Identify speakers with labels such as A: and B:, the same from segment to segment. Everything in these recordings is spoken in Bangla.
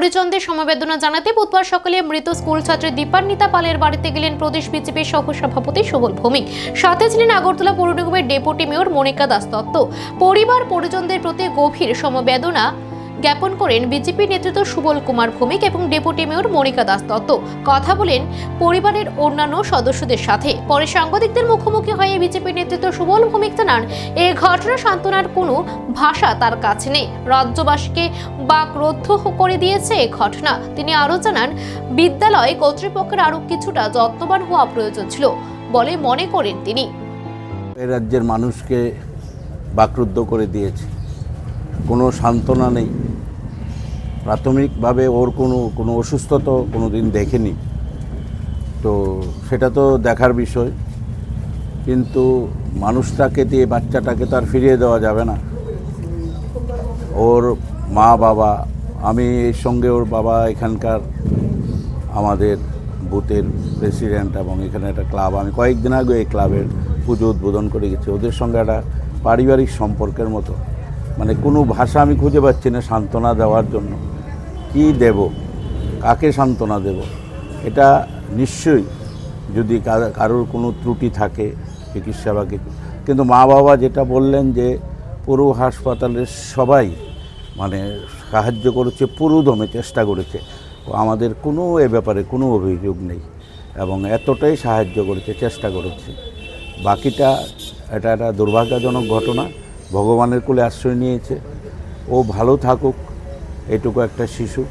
A: পরিজনদের সমবেদনা জানাতে বুধবার সকালে মৃত স্কুল ছাত্রী দীপান্বিতা পালের বাড়িতে গেলেন প্রদেশ বিজেপির সহসভাপতি সুবল ভৌমিক। সাথে ছিলেন আগরতলা পৌর নিগমের ডেপুটি মেয়র মনিকা দাস দত্ত। পরিবার পরিজনদের প্রতি গভীর সমবেদনা জ্ঞাপন করেন বিজেপি নেতৃত্ব সুবল কুমার ভৌমিক এবং ডেপুটি মেয়র মনিকা দাস দত্ত। কথা বলেন পরিবারের অন্যান্য সদস্যদের সাথে। পরে সাংবাদিকদের মুখোমুখি হয়ে বিজেপি নেতৃত্ব সুবল ভৌমিক জানান, এই ঘটনা সান্ত্বনার কোনো ভাষা তার কাছে নেই। রাজ্যবাসীকে বাকরুদ্ধ করে দিয়েছে এই ঘটনা। তিনি আরও জানান, বিদ্যালয় কর্তৃপক্ষের আরও কিছুটা যত্নবান হওয়া প্রয়োজন ছিল বলে মনে করেন তিনি।
B: এই রাজ্যের মানুষকে বাকরুদ্ধ করে দিয়েছে, কোনো সান্ত্বনা নেই। প্রাথমিকভাবে ওর কোনো অসুস্থতা কোনো দিন দেখেনি, তো সেটা তো দেখার বিষয়, কিন্তু মানুষটাকে দিয়ে বাচ্চাটাকে তো আর ফিরিয়ে দেওয়া যাবে না। ওর মা বাবা, আমি এর সঙ্গে ওর বাবা এখানকার আমাদের বুথের প্রেসিডেন্ট, এবং এখানে একটা ক্লাব, আমি কয়েকদিন আগে এই ক্লাবের পুজো উদ্বোধন করে গেছি। ওদের সঙ্গে একটা পারিবারিক সম্পর্কের মতো, মানে কোনো ভাষা আমি খুঁজে পাচ্ছি না সান্ত্বনা দেওয়ার জন্য। কি দেব, কাকে সান্ত্বনা দেব? এটা নিশ্চয়ই যদি কারোর কোনো ত্রুটি থাকে চিকিৎসা বা কিছু, কিন্তু মা বাবা যেটা বললেন যে পুরো হাসপাতালের সবাই মানে সাহায্য করেছে, পুরোদমে চেষ্টা করেছে, আমাদের কোনো এ ব্যাপারে কোনো অভিযোগ নেই, এবং এতটাই সাহায্য করেছে, চেষ্টা করেছে। বাকিটা এটা একটা দুর্ভাগ্যজনক ঘটনা। ভগবানের কোলে আশ্রয় নিয়েছে, ও ভালো থাকুক, এটুকু একটা শিশু।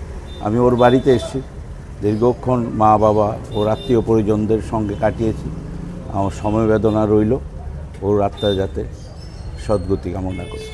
B: আমি ওর বাড়িতে এসেছি, দীর্ঘক্ষণ মা বাবা ওর আত্মীয় পরিজনদের সঙ্গে কাটিয়েছি। আমার সমবেদনা রইল, ওর আত্মা যাতে সদ্গতি কামনা করে।